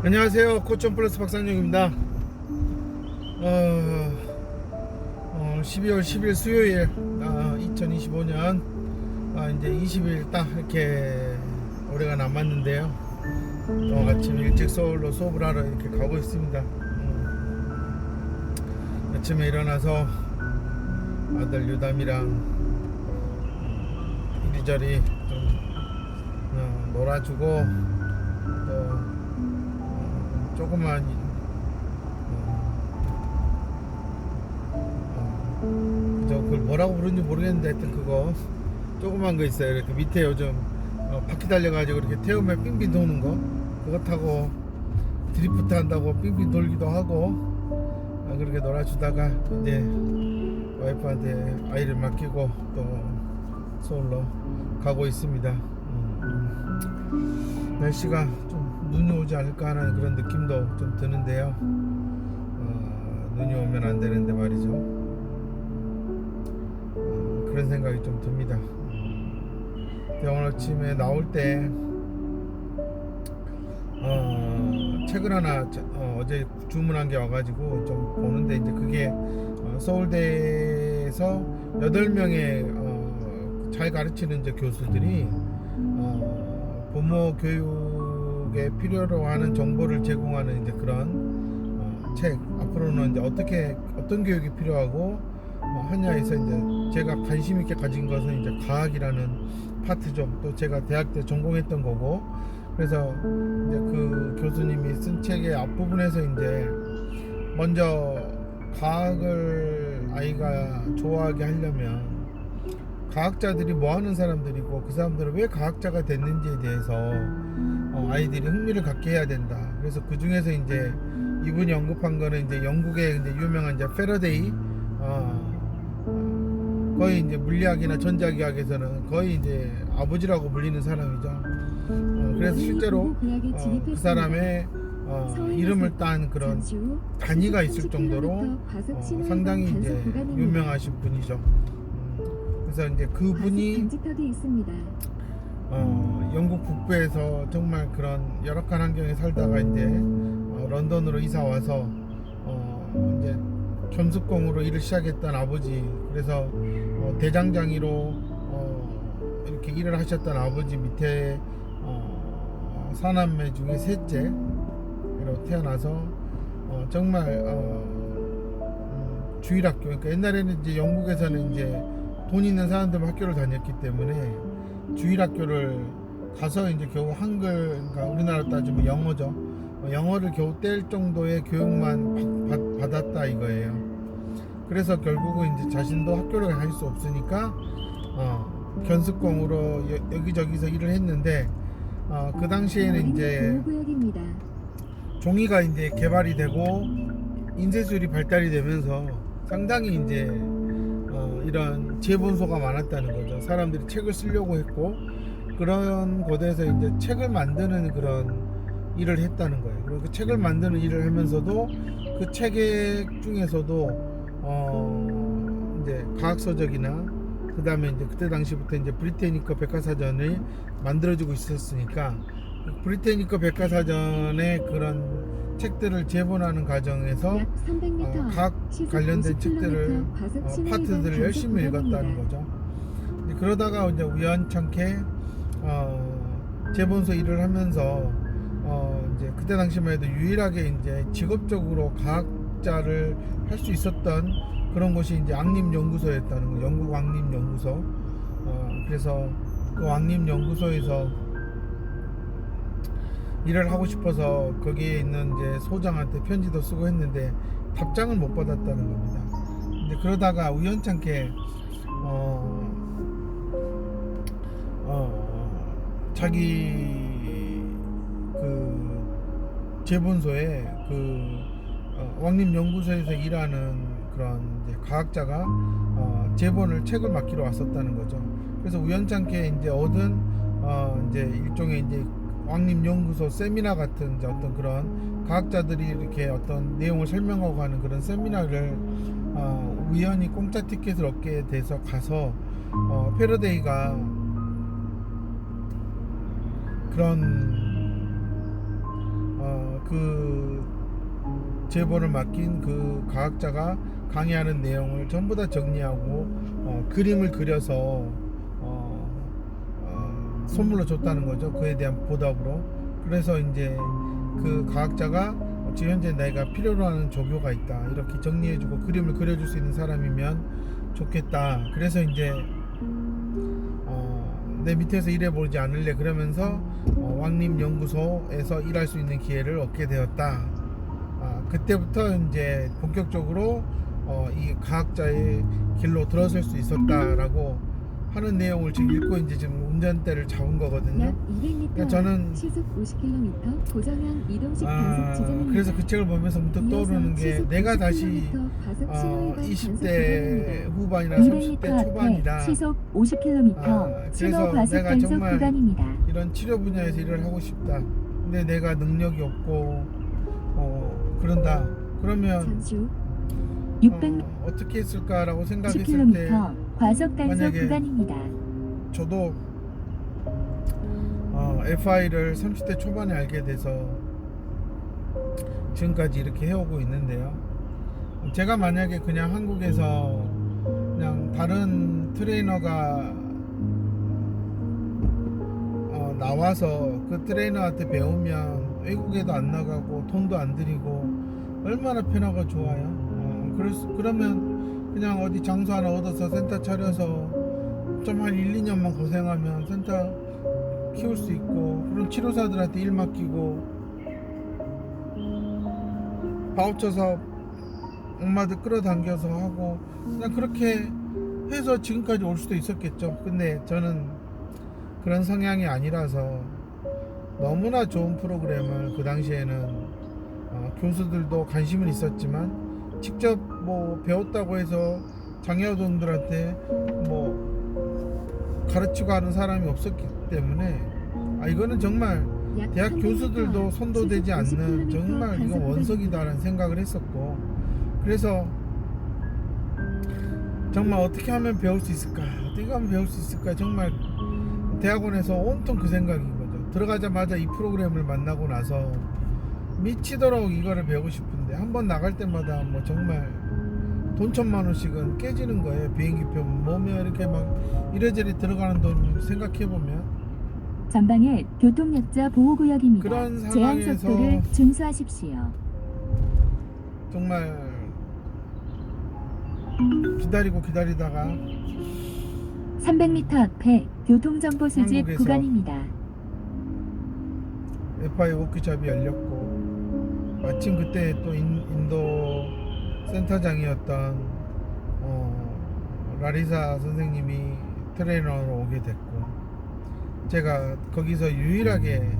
안녕하세요. 코천 플러스 박상영입니다. 12월 10일 수요일, 2025년 이제 20일 딱 이렇게 올해가 남았는데요. 또 아침 일찍 서울로 수업을 하러 이렇게 가고 있습니다. 아침에 일어나서 아들 유담이랑 이리저리 좀 놀아주고, 또 조그만 그걸 뭐라고 부르는지 모르겠는데, 하여튼 그거 조그만 거 있어요. 이렇게 밑에 요즘 바퀴 달려가지고 이렇게 태우면 빙빙 도는 거, 그거 타고 드리프트 한다고 빙빙 돌기도 하고, 그렇게 놀아주다가 이제 와이프한테 아이를 맡기고 또 서울로 가고 있습니다. 날씨가 좀 눈이 오지 않을까 하는 그런 느낌도 좀 드는데요. 눈이 오면 안 되는데 말이죠. 그런 생각이 좀 듭니다. 오늘 아침에 나올 때 책을 하나 어제 주문한 게 와가지고 좀 보는데, 이제 그게 서울대에서 8명의 잘 가르치는 이제 교수들이 부모 교육에 필요로 하는 정보를 제공하는 이제 그런 책, 앞으로는 이제 어떤 교육이 필요하고 하냐에서 이제 제가 관심 있게 가진 것은 이제 과학이라는 파트죠. 또 제가 대학 때 전공했던 거고, 그래서 이제 그 교수님이 쓴 책의 앞부분에서 이제 먼저 과학을 아이가 좋아하게 하려면 과학자들이 뭐 하는 사람들이고 그 사람들은 왜 과학자가 됐는지에 대해서 아이들이 흥미를 갖게 해야 된다. 그래서 그 중에서 이제 이분이 언급한 거는 이제 영국의 이제 유명한 이제 페러데이, 거의 이제 물리학이나 전자기학에서는 거의 이제 아버지라고 불리는 사람이죠. 그래서 실제로 그 사람의 이름을 딴 그런 단위가 있을 정도로 상당히 이제 유명하신 분이죠. 그래서 이제 그분이 영국 북부에서 정말 그런 열악한 환경에 살다가 이제 런던으로 이사 와서 이제 겸습공으로 일을 시작했던 아버지, 그래서 대장장이로 이렇게 일을 하셨던 아버지 밑에 사남매 중에 셋째로 태어나서 정말 주일학교, 그러니까 옛날에는 이제 영국에서는 이제 돈 있는 사람들만 학교를 다녔기 때문에 주일학교를 가서 이제 겨우 한글, 그러니까 우리나라로 따지면 영어죠. 영어를 겨우 뗄 정도의 교육만 받았다 이거예요. 그래서 결국은 이제 자신도 학교를 다닐 수 없으니까 견습공으로 여기저기서 일을 했는데, 그 당시에는 이제 종이가 이제 개발이 되고 인쇄술이 발달이 되면서 상당히 이제 이런 재본소가 많았다는 거죠. 사람들이 책을 쓰려고 했고, 그런 곳에서 이제 책을 만드는 그런 일을 했다는 거예요. 그리고 그 책을 만드는 일을 하면서도 그 책의 중에서도 이제 과학서적이나, 그 다음에 이제 그때 당시부터 이제 브리테니커 백과사전을 만들어주고 있었으니까 브리테니커 백과사전의 그런 책들을 제본하는 과정에서 과학 관련된 책들을 파트들을 열심히 읽었다는 거죠. 그러다가 이제 우연찮게 제본서 일을 하면서 이제 그때 당시만 해도 유일하게 이제 직업적으로 과학자를 할 수 있었던 그런 곳이 이제 왕립연구소였다는 거, 영국 왕립연구소. 그래서 그 왕립연구소에서 일을 하고 싶어서 거기에 있는 이제 소장한테 편지도 쓰고 했는데 답장을 못 받았다는 겁니다. 근데 그러다가 우연찮게 자기 그 제본소에 그 왕립연구소에서 일하는 그런 이제 과학자가 책을 맡기러 왔었다는 거죠. 그래서 우연찮게 이제 얻은 이제 일종의 이제 왕립연구소 세미나 같은 이제 어떤 그런 과학자들이 이렇게 어떤 내용을 설명하고 하는 그런 세미나를 우연히 공짜 티켓을 얻게 돼서 가서 패러데이가 그런 그 제보를 맡긴 그 과학자가 강의하는 내용을 전부 다 정리하고 그림을 그려서 선물로 줬다는 거죠. 그에 대한 보답으로. 그래서 이제 그 과학자가 지금 현재 내가 필요로 하는 조교가 있다, 이렇게 정리해주고 그림을 그려줄 수 있는 사람이면 좋겠다. 그래서 이제 내 밑에서 일해보지 않을래 그러면서 왕림연구소에서 일할 수 있는 기회를 얻게 되었다. 그때부터 이제 본격적으로 이 과학자의 길로 들어설 수 있었다라고 하는 내용을 지금 읽고 이제 지금 운전대를 잡은 거거든요. 약 200m 그러니까 저는 시속 50km 고정형 이동식 단속 지점입니다. 그래서 그 책을 보면서 문득 떠오르는 게 내가 다시 20대 후반이나 30대 초반이라 시속 50km 신호 그래서 과속 내가 단속 정말 구간입니다. 이런 치료 분야에서 일을 하고 싶다. 근데 내가 능력이 없고 그런다. 그러면 잠시 후 600m 어떻게 했을까라고 생각했을 때 10km 과속 단속 만약에 구간입니다. 저도 FI를 30대 초반에 알게 돼서 지금까지 이렇게 해오고 있는데요. 제가 만약에 그냥 한국에서 그냥 다른 트레이너가 나와서 그 트레이너한테 배우면 외국에도 안 나가고 돈도 안 들이고 얼마나 편하고 좋아요. 그러면 그냥 어디 장소 하나 얻어서 센터 차려서 좀 한 1, 2년만 고생하면 센터 키울 수 있고, 그런 치료사들한테 일 맡기고 바우처 사업 엄마들 끌어당겨서 하고 그냥 그렇게 해서 지금까지 올 수도 있었겠죠. 근데 저는 그런 성향이 아니라서 너무나 좋은 프로그램을 그 당시에는 교수들도 관심은 있었지만 직접 뭐 배웠다고 해서 장애아동들한테 뭐 가르치고 하는 사람이 없었기 때문에 이거는 정말 대학 교수들도 손도 대지 않는 정말 이건 원석이다라는 생각을 했었고, 그래서 정말 어떻게 하면 배울 수 있을까, 어떻게 하면 배울 수 있을까, 정말 대학원에서 온통 그 생각인 거죠. 들어가자마자 이 프로그램을 만나고 나서 미치도록 이거를 배우고 싶은데 한번 나갈 때마다 뭐 정말 돈 1,000만 원씩은 깨지는 거예요. 비행기표 뭐며 이렇게 막 이래저래 들어가는 돈 생각해보면 전방에 교통약자 보호구역입니다. 그런 제한 상황에서 속도를 준수하십시오. 정말 기다리다가 300m 앞에 교통정보 수집 한국에서 구간입니다. FI 워크숍이 열렸고 마침 그때 또 인도 센터장이었던 라리사 선생님이 트레이너로 오게 됐고, 제가 거기서 유일하게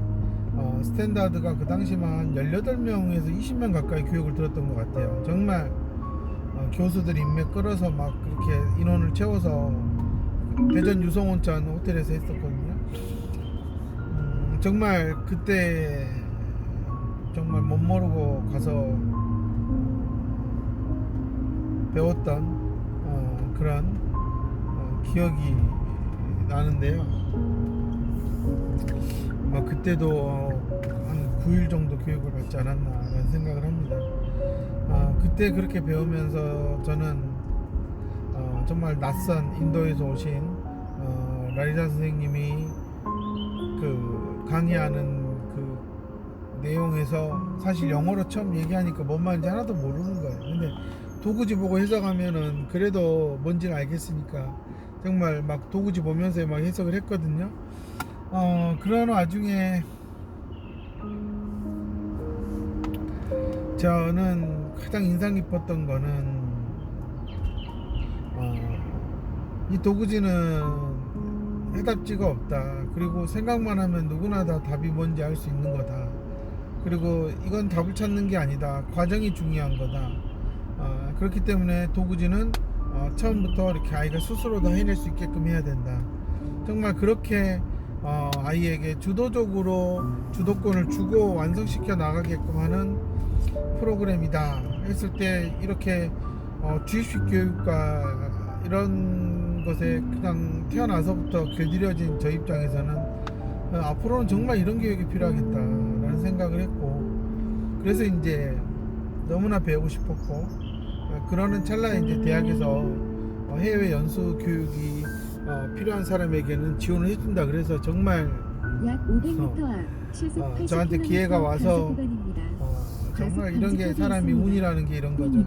스탠다드가 그 당시만 18명에서 20명 가까이 교육을 들었던 것 같아요. 정말 교수들 인맥 끌어서 막 그렇게 인원을 채워서 대전 유성온천 호텔에서 했었거든요. 정말 그때 정말 못 모르고 가서 배웠던 그런 기억이 나는데요. 그때도 한 9일 정도 교육을 받지 않았나라는 생각을 합니다. 그때 그렇게 배우면서 저는 정말 낯선 인도에서 오신 라리사 선생님이 그 강의하는 그 내용에서 사실 영어로 처음 얘기하니까 뭔 말인지 하나도 모르는 거예요. 근데 도구지 보고 해석하면은 그래도 뭔지는 알겠으니까 정말 막 도구지 보면서 막 해석을 했거든요. 그런 와중에 저는 가장 인상 깊었던 거는 이 도구지는 해답지가 없다. 그리고 생각만 하면 누구나 다 답이 뭔지 알 수 있는 거다. 그리고 이건 답을 찾는 게 아니다. 과정이 중요한 거다. 그렇기 때문에 도구지는 처음부터 이렇게 아이가 스스로 다 해낼 수 있게끔 해야 된다. 정말 그렇게 아이에게 주도적으로 주도권을 주고 완성시켜 나가게끔 하는 프로그램이다 했을 때, 이렇게 주입식 교육과 이런 것에 그냥 태어나서부터 길들여진 저 입장에서는 앞으로는 정말 이런 교육이 필요하겠다라는 생각을 했고, 그래서 이제 너무나 배우고 싶었고, 그러는 찰나에 이제 대학에서 해외 연수 교육이 필요한 사람에게는 지원을 해준다. 그래서 정말 약 500m 앞 시속 80km 저한테 기회가 와서 구간입니다. 정말 이런 게 사람이 운이라는 게 이런 거죠.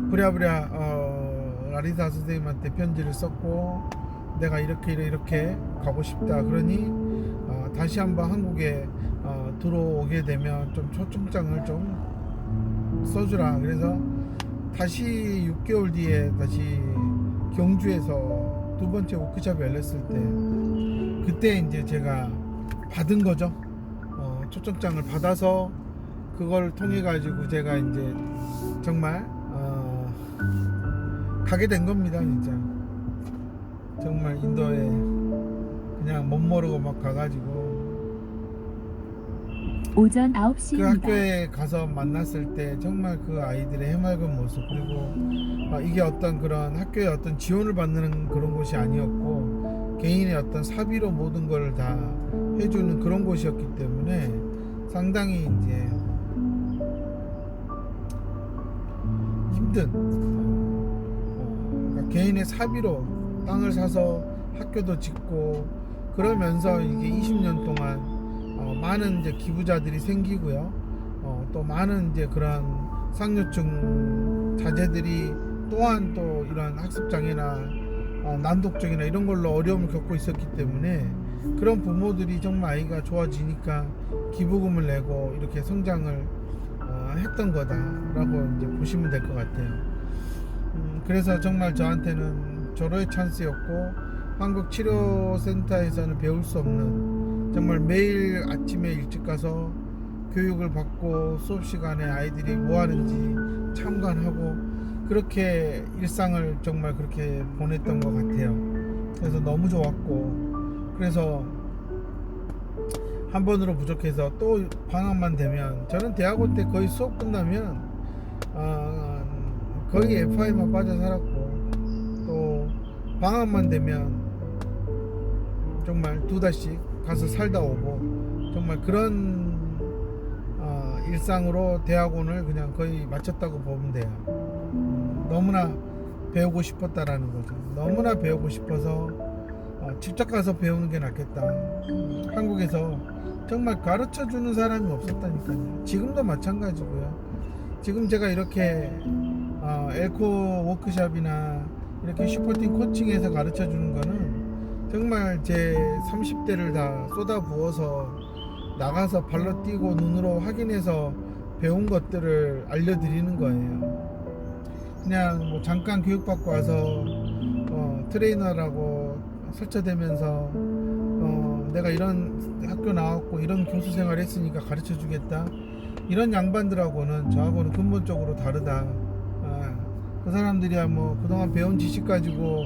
부랴부랴 라리사 선생님한테 편지를 썼고, 내가 이렇게 가고 싶다. 그러니 다시 한번 한국에 들어오게 되면 좀 초청장을 좀 써주라. 그래서 다시 6개월 뒤에 다시 경주에서 두 번째 워크숍이 열렸을 때, 그때 이제 제가 받은 거죠. 초청장을 받아서 그걸 통해 가지고 제가 이제 정말 가게 된 겁니다. 진짜 정말 인도에 그냥 못 모르고 막 가가지고 오전 그 9시입니다. 학교에 가서 만났을 때 정말 그 아이들의 해맑은 모습, 그리고 이게 어떤 그런 학교에 어떤 지원을 받는 그런 곳이 아니었고 개인의 어떤 사비로 모든 걸 다 해주는 그런 곳이었기 때문에 상당히 이제 힘든 그러니까 개인의 사비로 땅을 사서 학교도 짓고 그러면서 이게 20년 동안 많은 이제 기부자들이 생기고요. 또 많은 이제 그런 상류층 자제들이 또한 또 이런 학습장애나 난독증이나 이런 걸로 어려움을 겪고 있었기 때문에 그런 부모들이 정말 아이가 좋아지니까 기부금을 내고 이렇게 성장을 했던 거다라고 이제 보시면 될 것 같아요. 그래서 정말 저한테는 절호의 찬스였고, 한국치료센터에서는 배울 수 없는, 정말 매일 아침에 일찍 가서 교육을 받고 수업 시간에 아이들이 뭐 하는지 참관하고 그렇게 일상을 정말 그렇게 보냈던 것 같아요. 그래서 너무 좋았고, 그래서 한 번으로 부족해서 또 방학만 되면, 저는 대학원 때 거의 수업 끝나면 거의 FI만 빠져 살았고, 또 방학만 되면 정말 2달씩 가서 살다 오고, 정말 그런 일상으로 대학원을 그냥 거의 마쳤다고 보면 돼요. 너무나 배우고 싶었다라는 거죠. 너무나 배우고 싶어서 직접 가서 배우는 게 낫겠다. 한국에서 정말 가르쳐 주는 사람이 없었다니까요. 지금도 마찬가지고요. 지금 제가 이렇게 엘코 워크숍이나 이렇게 슈퍼팀 코칭에서 가르쳐 주는 거는 정말 제 30대를 다 쏟아 부어서 나가서 발로 뛰고 눈으로 확인해서 배운 것들을 알려드리는 거예요. 그냥 뭐 잠깐 교육받고 와서 트레이너라고 설쳐대면서 내가 이런 학교 나왔고 이런 교수 생활 했으니까 가르쳐 주겠다, 이런 양반들하고는 저하고는 근본적으로 다르다. 그 사람들이야 뭐 그동안 배운 지식 가지고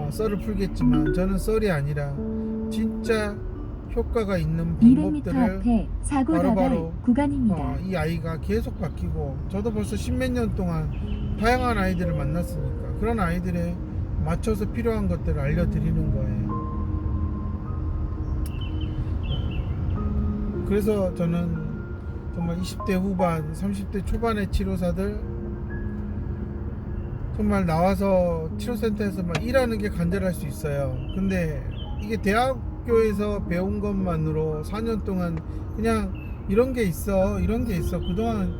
썰을 풀겠지만, 저는 썰이 아니라 진짜 효과가 있는 200m 방법들을 앞에 사고 바로바로 다발 구간입니다. 이 아이가 계속 바뀌고, 저도 벌써 10몇 년 동안 다양한 아이들을 만났으니까 그런 아이들에 맞춰서 필요한 것들을 알려드리는 거예요. 그래서 저는 정말 20대 후반, 30대 초반의 치료사들 정말 나와서 치료센터에서 막 일하는 게 간절할 수 있어요. 근데 이게 대학교에서 배운 것만으로 4년 동안 그냥 이런 게 있어 그동안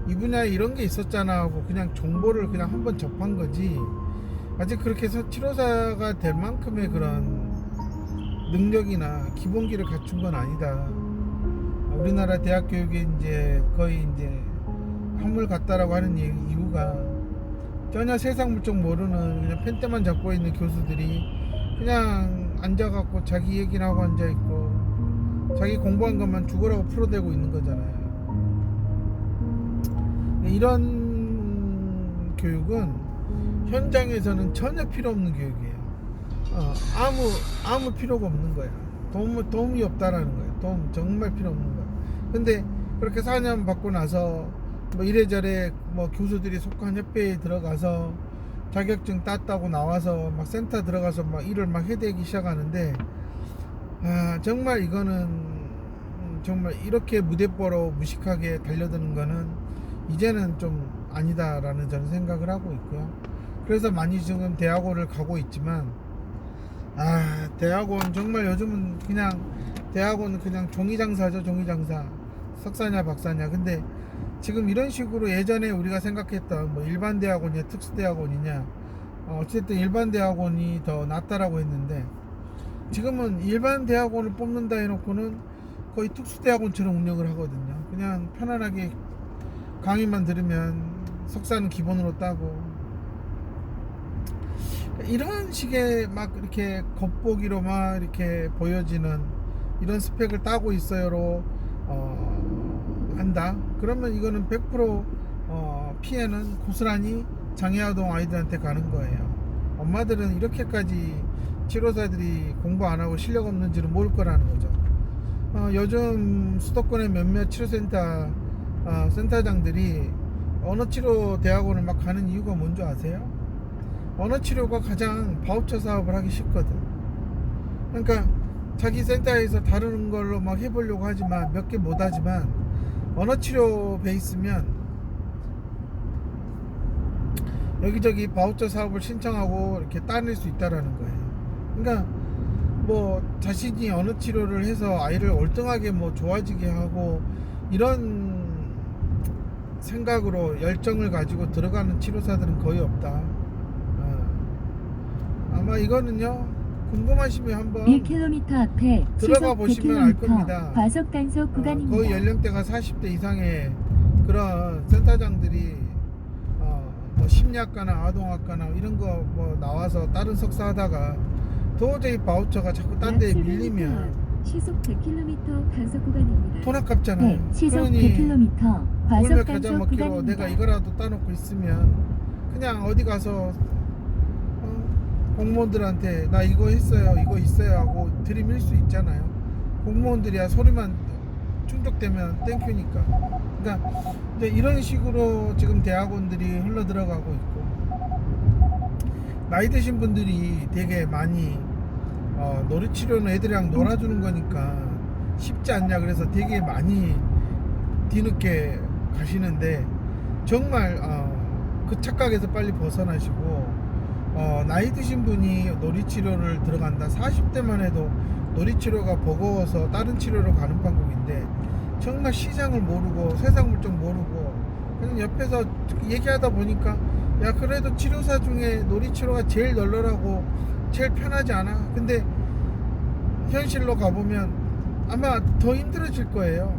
이 분야에 이런 게 있었잖아 하고 그냥 정보를 그냥 한번 접한 거지, 아직 그렇게 해서 치료사가 될 만큼의 그런 능력이나 기본기를 갖춘 건 아니다. 우리나라 대학 교육이 이제 거의 이제 한물 같다라고 하는 이유가, 전혀 세상 물정 모르는 그냥 펜대만 잡고 있는 교수들이 그냥 앉아갖고 자기 얘기를 하고 앉아있고 자기 공부한 것만 죽으라고 풀어대고 있는 거잖아요. 이런 교육은 현장에서는 전혀 필요 없는 교육이에요. 아무 필요가 없는 거야. 도움이 없다라는 거예요. 도움 정말 필요 없는 거야. 근데 그렇게 4년 받고 나서 뭐 이래저래 뭐 교수들이 속한 협회에 들어가서 자격증 땄다고 나와서 막 센터 들어가서 막 일을 막 해대기 시작하는데, 정말 이거는 정말 이렇게 무대뽀로 무식하게 달려드는 거는 이제는 좀 아니다라는 저는 생각을 하고 있고요. 그래서 많이 지금 대학원을 가고 있지만 대학원 정말 요즘은 그냥 대학원은 그냥 종이장사죠. 종이장사. 석사냐 박사냐. 근데 지금 이런 식으로 예전에 우리가 생각했던 뭐 일반 대학원이냐 특수대학원이냐 어쨌든 일반 대학원이 더 낫다라고 했는데 지금은 일반 대학원을 뽑는다 해놓고는 거의 특수대학원처럼 운영을 하거든요. 그냥 편안하게 강의만 들으면 석사는 기본으로 따고 이런 식의 막 이렇게 겉보기로 막 이렇게 보여지는 이런 스펙을 따고 있어요로 한다. 그러면 이거는 100% 피해는 고스란히 장애아동 아이들한테 가는 거예요. 엄마들은 이렇게까지 치료사들이 공부 안 하고 실력 없는지를 모를 거라는 거죠. 요즘 수도권의 몇몇 치료센터 센터장들이 언어치료 대학원을 막 가는 이유가 뭔지 아세요? 언어치료가 가장 바우처 사업을 하기 쉽거든. 그러니까 자기 센터에서 다루는 걸로 막 해보려고 하지만 몇 개 못하지만 언어치료 베이스면 여기저기 바우처 사업을 신청하고 이렇게 따낼 수 있다라는 거예요. 그러니까 뭐 자신이 언어치료를 해서 아이를 월등하게 뭐 좋아지게 하고 이런 생각으로 열정을 가지고 들어가는 치료사들은 거의 없다. 아마 이거는요 궁금하시면 한번 1km 앞에 들어가 시속 보시면 알 100km 겁니다. 과속 단속 구간입니다. 거의 연령대가 40대 이상의 그런 센터장들이 뭐 심리학과나 아동학과나 이런 거 뭐 나와서 다른 석사 하다가 도저히 바우처가 자꾸 딴 데에 밀리면 시속 100km 단속 구간입니다. 돈 아깝잖아요. 네, 시속 그러니 100km 과속 물며 가자 단속 먹기로 구간입니다. 내가 이거라도 따놓고 있으면 그냥 어디 가서 공무원들한테 나 이거 했어요 이거 있어요 하고 들이밀 수 있잖아요. 공무원들이야 소리만 충족되면 땡큐니까. 그러니까 이제 이런 식으로 지금 대학원들이 흘러 들어가고 있고 나이 드신 분들이 되게 많이 놀이치료는 애들이랑 놀아주는 거니까 쉽지 않냐 그래서 되게 많이 뒤늦게 가시는데 정말 그 착각에서 빨리 벗어나시고 나이 드신 분이 놀이치료를 들어간다. 40대만 해도 놀이치료가 버거워서 다른 치료로 가는 방법인데 정말 시장을 모르고 세상 물정 모르고 그냥 옆에서 얘기하다 보니까 야 그래도 치료사 중에 놀이치료가 제일 널널하고 제일 편하지 않아? 근데 현실로 가보면 아마 더 힘들어질 거예요.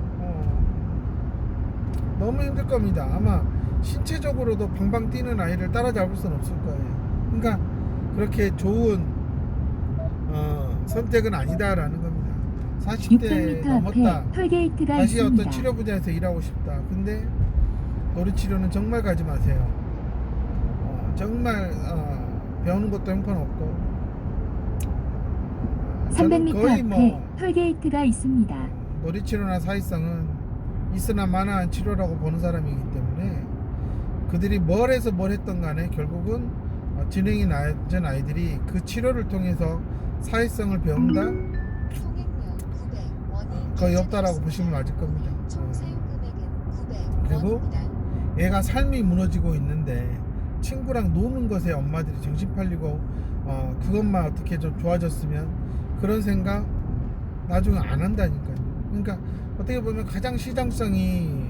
너무 힘들 겁니다. 아마 신체적으로도 방방 뛰는 아이를 따라잡을 수는 없을 거예요. 그러니까 그렇게 좋은 선택은 아니다라는 겁니다. 40대 600m 넘었다. 앞에 톨게이트가 다시 있습니다. 어떤 치료 분야에서 일하고 싶다. 근데 놀이치료는 정말 가지 마세요. 정말 배우는 것도 형편없고 300m 거의 앞에 뭐 톨게이트가 있습니다. 놀이치료나 사회성은 있으나 마나한 치료라고 보는 사람이기 때문에 그들이 뭘 해서 뭘 했던 간에 결국은 지능이 낮은 아이들이 그 치료를 통해서 사회성을 배운다? 거의 없다라고 보시면 맞을 겁니다. 그리고 얘가 삶이 무너지고 있는데 친구랑 노는 것에 엄마들이 정신 팔리고 그것만 어떻게 좀 좋아졌으면 그런 생각 나중에 안 한다니까요. 그러니까 어떻게 보면 가장 시장성이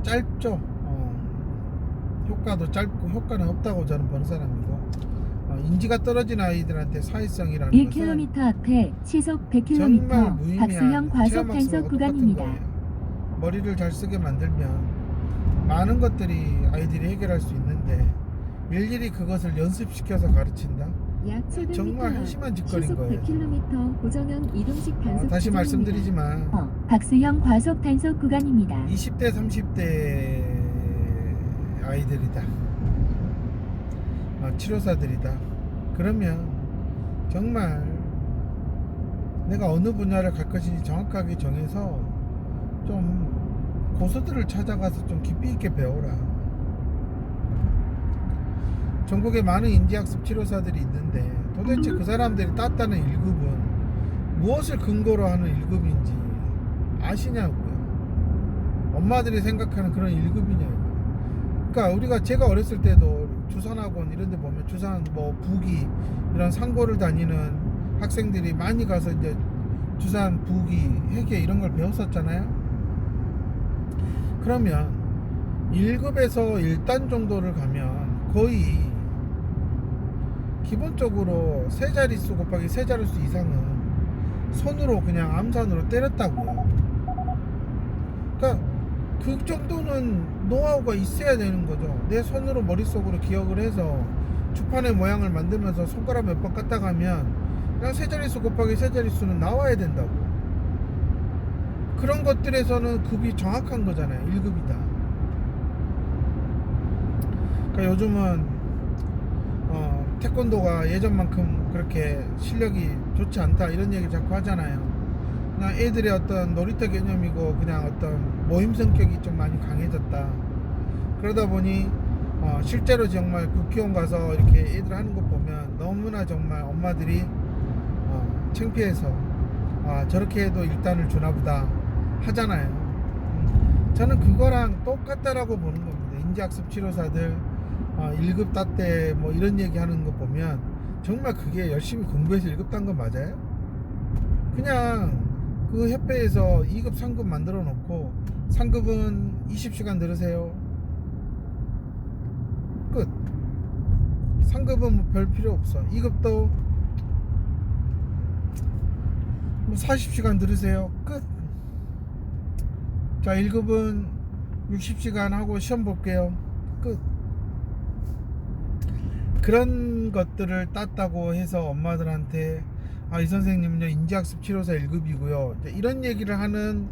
짧죠. 효과도 짧고 효과는 없다고 저는 보는 사람이고 인지가 떨어진 아이들한테 사회성이라는 1km 것은 앞에 시속 정말 100km 무의미한 박수형 과속 체험학습과 단속 똑같은 구간입니다. 거예요. 머리를 잘 쓰게 만들면 많은 것들이 아이들이 해결할 수 있는데 일일이 그것을 연습시켜서 가르친다? 약 700m 정말 한심한 짓거리인 시속 거예요. 100km 고정형 이동식 단속 다시 구간입니다. 말씀드리지만 박수형 과속 단속 구간입니다. 20대 30대 아이들이다. 치료사들이다. 그러면 정말 내가 어느 분야를 갈 것인지 정확하게 정해서 좀 고수들을 찾아가서 좀 깊이 있게 배워라. 전국에 많은 인지학습 치료사들이 있는데 도대체 그 사람들이 땄다는 1급은 무엇을 근거로 하는 1급인지 아시냐고요. 엄마들이 생각하는 그런 1급이냐고요. 그러니까 제가 어렸을 때도 주산학원 이런 데 보면 주산 뭐 부기 이런 상고를 다니는 학생들이 많이 가서 이제 주산 부기 회계 이런 걸 배웠었잖아요. 그러면 1급에서 1단 정도를 가면 거의 기본적으로 세 자릿수 곱하기 세 자릿수 이상은 손으로 그냥 암산으로 때렸다고요. 그러니까 그 정도는 노하우가 있어야 되는 거죠. 내 손으로 머릿속으로 기억을 해서 주판의 모양을 만들면서 손가락 몇 번 갖다 가면 그냥 세 자릿수 곱하기 세 자릿수는 나와야 된다고. 그런 것들에서는 급이 정확한 거잖아요. 1급이다. 그러니까 요즘은 태권도가 예전만큼 그렇게 실력이 좋지 않다 이런 얘기 자꾸 하잖아요. 그냥 애들의 어떤 놀이터 개념이고 그냥 어떤 모임 성격이 좀 많이 강해졌다. 그러다 보니 실제로 정말 국회의원 가서 이렇게 애들 하는 것 보면 너무나 정말 엄마들이 창피해서 저렇게 해도 일단을 주나보다 하잖아요. 저는 그거랑 똑같다라고 보는 겁니다. 인지학습 치료사들 1급 땄대 뭐 이런 얘기 하는 거 보면 정말 그게 열심히 공부해서 1급 딴 거 맞아요? 그냥 그 협회에서 2급 3급 만들어 놓고 3급은 20시간 들으세요. 끝. 3급은 뭐 별 필요 없어. 2급도 뭐 40시간 들으세요. 끝. 자, 1급은 60시간 하고 시험 볼게요. 끝. 그런 것들을 땄다고 해서 엄마들한테 이 선생님은요 인지학습 치료사 1급이고요 이런 얘기를 하는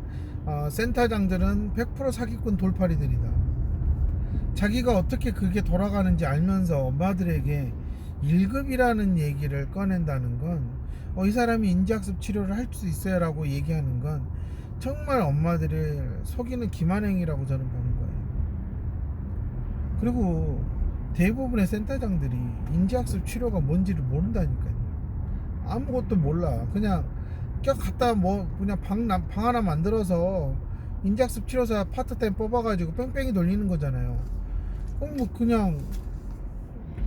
센터장들은 100% 사기꾼 돌팔이들이다. 자기가 어떻게 그게 돌아가는지 알면서 엄마들에게 1급이라는 얘기를 꺼낸다는 건 이 사람이 인지학습 치료를 할 수 있어요 라고 얘기하는 건 정말 엄마들을 속이는 기만행위라고 저는 보는 거예요. 그리고 대부분의 센터장들이 인지학습 치료가 뭔지를 모른다니까요. 아무것도 몰라. 그냥 갖다 뭐 그냥 방 하나 만들어서 인지학습 치료사 파트타임 뽑아가지고 뺑뺑이 돌리는 거잖아요. 그럼 뭐 그냥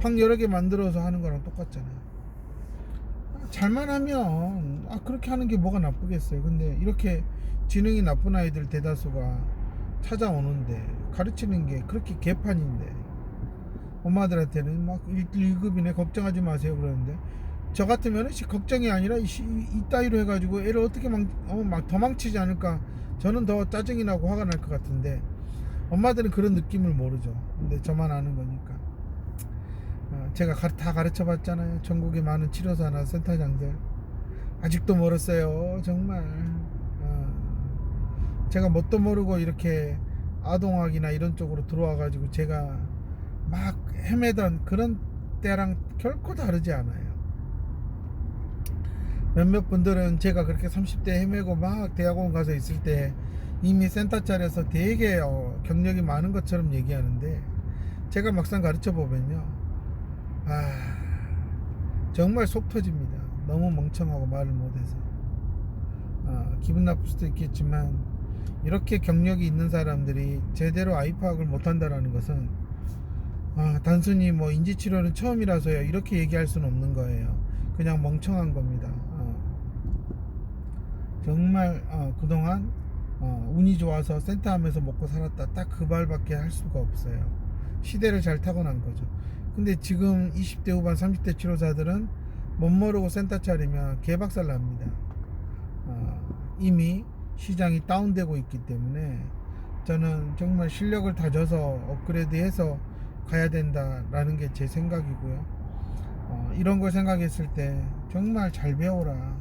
방 여러 개 만들어서 하는 거랑 똑같잖아요. 잘만 하면 그렇게 하는 게 뭐가 나쁘겠어요. 근데 이렇게 지능이 나쁜 아이들 대다수가 찾아오는데 가르치는 게 그렇게 개판인데 엄마들한테는 막 1급이네 걱정하지 마세요 그러는데 저 같으면 걱정이 아니라 이따위로 해가지고 애를 어떻게 막 도망치지 않을까 저는 더 짜증이 나고 화가 날 것 같은데 엄마들은 그런 느낌을 모르죠. 근데 저만 아는 거니까. 제가 다 가르쳐 봤잖아요. 전국의 많은 치료사나 센터장들 아직도 멀었어요 정말. 제가 뭣도 모르고 이렇게 아동학이나 이런 쪽으로 들어와 가지고 제가 막 헤매던 그런 때랑 결코 다르지 않아요. 몇몇 분들은 제가 그렇게 30대 헤매고 막 대학원 가서 있을 때 이미 센터 차려서 되게 경력이 많은 것처럼 얘기하는데 제가 막상 가르쳐 보면요 정말 속 터집니다. 너무 멍청하고 말을 못해서. 기분 나쁠 수도 있겠지만 이렇게 경력이 있는 사람들이 제대로 아이 파악을 못한다라는 것은 단순히 뭐 인지치료는 처음이라서요 이렇게 얘기할 수는 없는 거예요. 그냥 멍청한 겁니다. 정말 그동안 운이 좋아서 센터 하면서 먹고 살았다 딱 그 말밖에 할 수가 없어요. 시대를 잘 타고난 거죠. 근데 지금 20대 후반 30대 치료사들은 못 모르고 센터 차리면 개박살 납니다. 이미 시장이 다운되고 있기 때문에 저는 정말 실력을 다져서 업그레이드해서 가야 된다라는 게 제 생각이고요. 이런 걸 생각했을 때 정말 잘 배워라.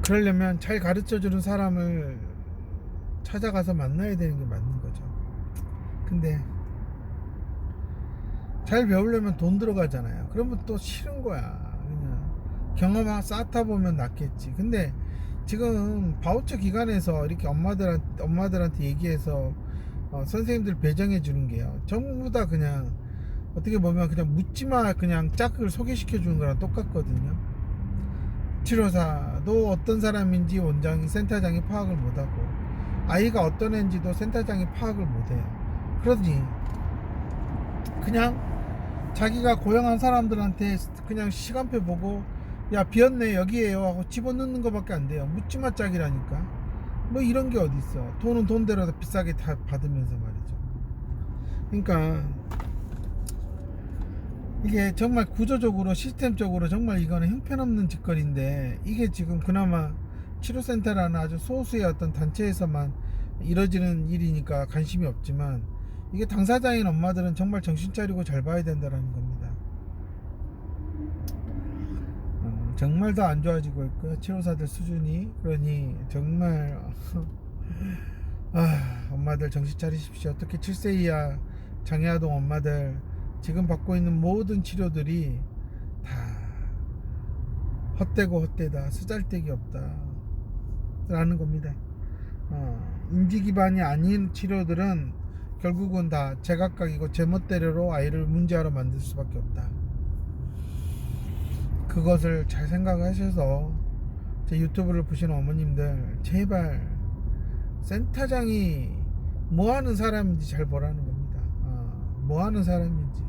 그러려면 잘 가르쳐주는 사람을 찾아가서 만나야 되는 게 맞는 거죠. 근데 잘 배우려면 돈 들어가잖아요. 그러면 또 싫은 거야. 그냥 경험 쌓다 보면 낫겠지. 근데 지금 바우처 기관에서 이렇게 엄마들한테 얘기해서 선생님들 배정해 주는 게요 전부 다 그냥 어떻게 보면 그냥 묻지마 그냥 짝을 소개시켜 주는 거랑 똑같거든요. 치료사도 어떤 사람인지 원장이 센터장이 파악을 못하고 아이가 어떤 애인지도 센터장이 파악을 못해요. 그러니 그냥 자기가 고용한 사람들한테 그냥 시간표 보고 야 비었네 여기에요 하고 집어넣는 것밖에 안 돼요. 묻지마 짝이라니까. 뭐 이런 게 어디 있어. 돈은 돈대로 비싸게 다 받으면서 말이죠. 그러니까 이게 정말 구조적으로 시스템적으로 정말 이거는 형편없는 짓거리인데 이게 지금 그나마 치료센터라는 아주 소수의 어떤 단체에서만 이뤄지는 일이니까 관심이 없지만 이게 당사자인 엄마들은 정말 정신 차리고 잘 봐야 된다는 겁니다. 정말 더 안 좋아지고 있고요. 치료사들 수준이. 그러니 정말 엄마들 정신 차리십시오. 특히 7세 이하 장애아동 엄마들 지금 받고 있는 모든 치료들이 다 헛되고 헛되다, 쓰잘데기 없다 라는 겁니다. 인지 기반이 아닌 치료들은 결국은 다 제각각이고 제멋대로로 아이를 문제아로 만들 수밖에 없다. 그것을 잘 생각하셔서 제 유튜브를 보시는 어머님들 제발 센터장이 뭐하는 사람인지 잘 보라는 겁니다. 뭐하는 사람인지.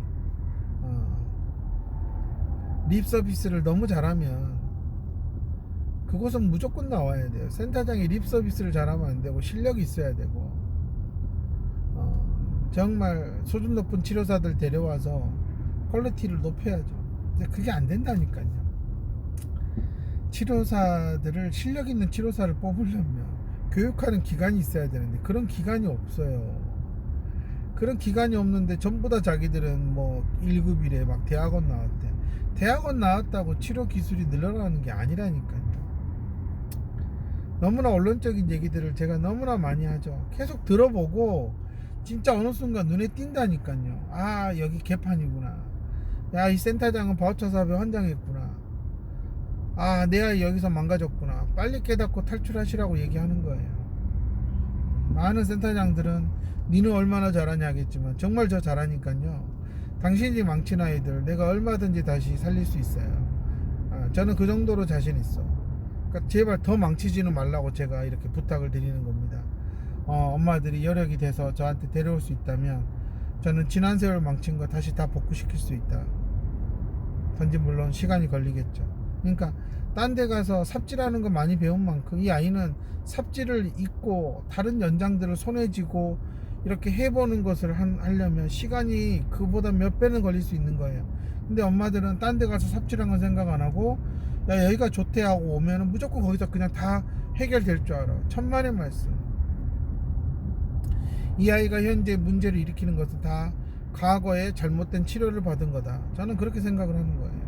립 서비스를 너무 잘하면 그곳은 무조건 나와야 돼요. 센터장이 립 서비스를 잘하면 안 되고 실력이 있어야 되고 정말 수준 높은 치료사들 데려와서 퀄리티를 높여야죠. 근데 그게 안 된다니까요. 치료사들을 실력 있는 치료사를 뽑으려면 교육하는 기관이 있어야 되는데 그런 기관이 없어요. 그런 기관이 없는데 전부 다 자기들은 뭐 1급이래 막 대학원 나왔대. 대학원 나왔다고 치료 기술이 늘어나는 게 아니라니까요. 너무나 언론적인 얘기들을 제가 너무나 많이 하죠. 계속 들어보고 진짜 어느 순간 눈에 띈다니까요. 아 여기 개판이구나. 야 이 센터장은 바우처 사업에 환장했구나. 아 내 아이 여기서 망가졌구나. 빨리 깨닫고 탈출하시라고 얘기하는 거예요. 많은 센터장들은 니는 얼마나 잘하냐 하겠지만 정말 저 잘하니까요. 당신이 망친 아이들 내가 얼마든지 다시 살릴 수 있어요. 저는 그 정도로 자신 있어. 그러니까 제발 더 망치지는 말라고 제가 이렇게 부탁을 드리는 겁니다. 엄마들이 여력이 돼서 저한테 데려올 수 있다면 저는 지난 세월 망친 거 다시 다 복구시킬 수 있다. 단지 물론 시간이 걸리겠죠. 그러니까 딴 데 가서 삽질하는 거 많이 배운 만큼 이 아이는 삽질을 잊고 다른 연장들을 손에 쥐고 이렇게 해보는 것을 하려면 시간이 그보다 몇 배는 걸릴 수 있는 거예요. 근데 엄마들은 딴 데 가서 삽질한 건 생각 안 하고 야 여기가 좋대 하고 오면은 무조건 거기서 그냥 다 해결될 줄 알아. 천만의 말씀. 이 아이가 현재 문제를 일으키는 것은 다 과거에 잘못된 치료를 받은 거다. 저는 그렇게 생각을 하는 거예요.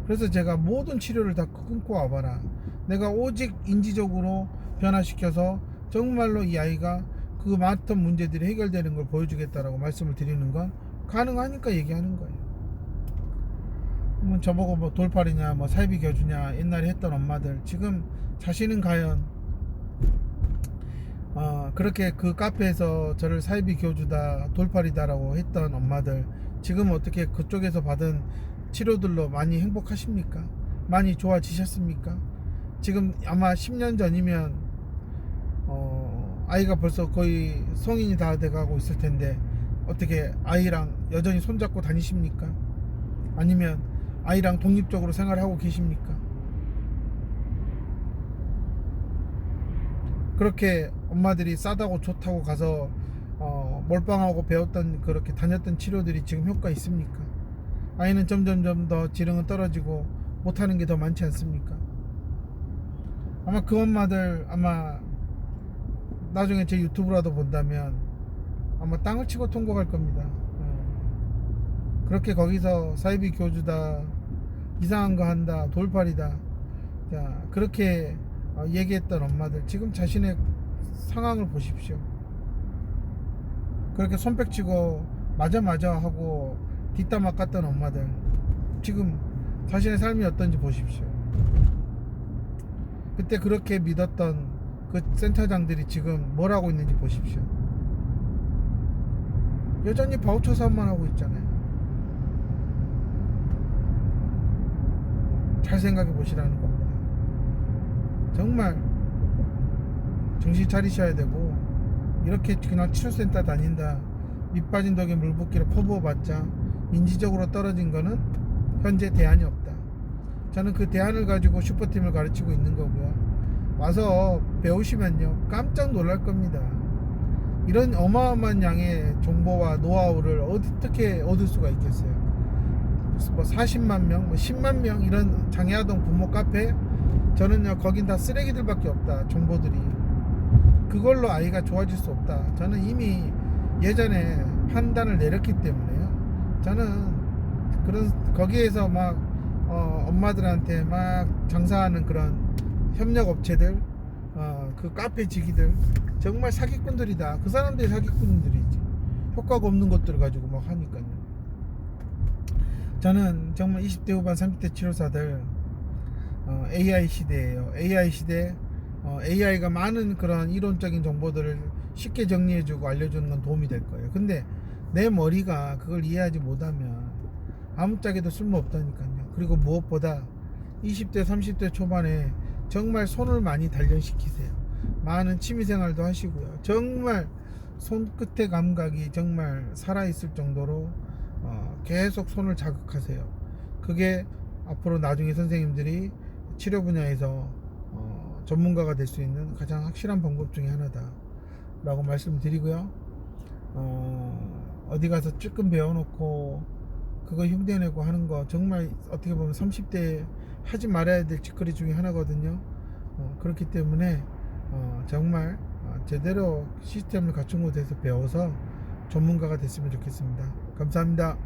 그래서 제가 모든 치료를 다 끊고 와봐라. 내가 오직 인지적으로 변화시켜서 정말로 이 아이가 그 많던 문제들이 해결되는 걸 보여주겠다라고 말씀을 드리는 건 가능하니까 얘기하는 거예요. 저보고 뭐 돌팔이냐 뭐 사이비 교주냐 옛날에 했던 엄마들 지금 자신은 과연 그렇게 그 카페에서 저를 사이비 교주다 돌팔이다라고 했던 엄마들 지금 어떻게 그쪽에서 받은 치료들로 많이 행복하십니까? 많이 좋아지셨습니까? 지금 아마 10년 전이면 아이가 벌써 거의 성인이 다 돼가고 있을 텐데 어떻게 아이랑 여전히 손잡고 다니십니까? 아니면 아이랑 독립적으로 생활하고 계십니까? 그렇게 엄마들이 싸다고 좋다고 가서 몰빵하고 배웠던 그렇게 다녔던 치료들이 지금 효과 있습니까? 아이는 점점점 더 지능은 떨어지고 못하는 게 더 많지 않습니까? 아마 그 엄마들 아마 나중에 제 유튜브라도 본다면 아마 땅을 치고 통곡할 겁니다. 그렇게 거기서 사이비 교주다 이상한 거 한다 돌팔이다 자 그렇게 얘기했던 엄마들 지금 자신의 상황을 보십시오. 그렇게 손뼉치고 맞아 하고 뒷담화 깠던 엄마들 지금 자신의 삶이 어떤지 보십시오. 그때 그렇게 믿었던 그 센터장들이 지금 뭘 하고 있는지 보십시오. 여전히 바우처 사업만 하고 있잖아요. 잘 생각해 보시라는 겁니다. 정말 정신 차리셔야 되고, 이렇게 그냥 치료센터 다닌다, 밑 빠진 덕에 물 붓기를 퍼부어봤자 인지적으로 떨어진 거는 현재 대안이 없다. 저는 그 대안을 가지고 슈퍼팀을 가르치고 있는 거고요. 와서 배우시면요 깜짝 놀랄 겁니다. 이런 어마어마한 양의 정보와 노하우를 어떻게 얻을 수가 있겠어요. 뭐 40만 명, 뭐 10만 명 이런 장애아동 부모 카페, 저는요 거긴 다 쓰레기들밖에 없다. 정보들이 그걸로 아이가 좋아질 수 없다. 저는 이미 예전에 판단을 내렸기 때문에요. 저는 그런 거기에서 막 엄마들한테 막 장사하는 그런 협력 업체들, 그 카페 지기들 정말 사기꾼들이다. 그 사람들이 사기꾼들이지. 효과가 없는 것들을 가지고 막 하니까요. 저는 정말 20대 후반 30대 치료사들 AI 시대예요. AI 시대. AI가 많은 그런 이론적인 정보들을 쉽게 정리해주고 알려주는 건 도움이 될 거예요. 근데 내 머리가 그걸 이해하지 못하면 아무짝에도 쓸모없다니까요. 그리고 무엇보다 20대 30대 초반에 정말 손을 많이 단련시키세요. 많은 취미생활도 하시고요. 정말 손끝의 감각이 정말 살아있을 정도로 계속 손을 자극하세요. 그게 앞으로 나중에 선생님들이 치료 분야에서 전문가가 될 수 있는 가장 확실한 방법 중에 하나다 라고 말씀드리고요. 어디 가서 찔끔 배워놓고 그거 흉내내고 하는 거 정말 어떻게 보면 30대 하지 말아야 될 짓거리 중에 하나거든요. 그렇기 때문에 정말 제대로 시스템을 갖춘 곳에서 배워서 전문가가 됐으면 좋겠습니다. 감사합니다.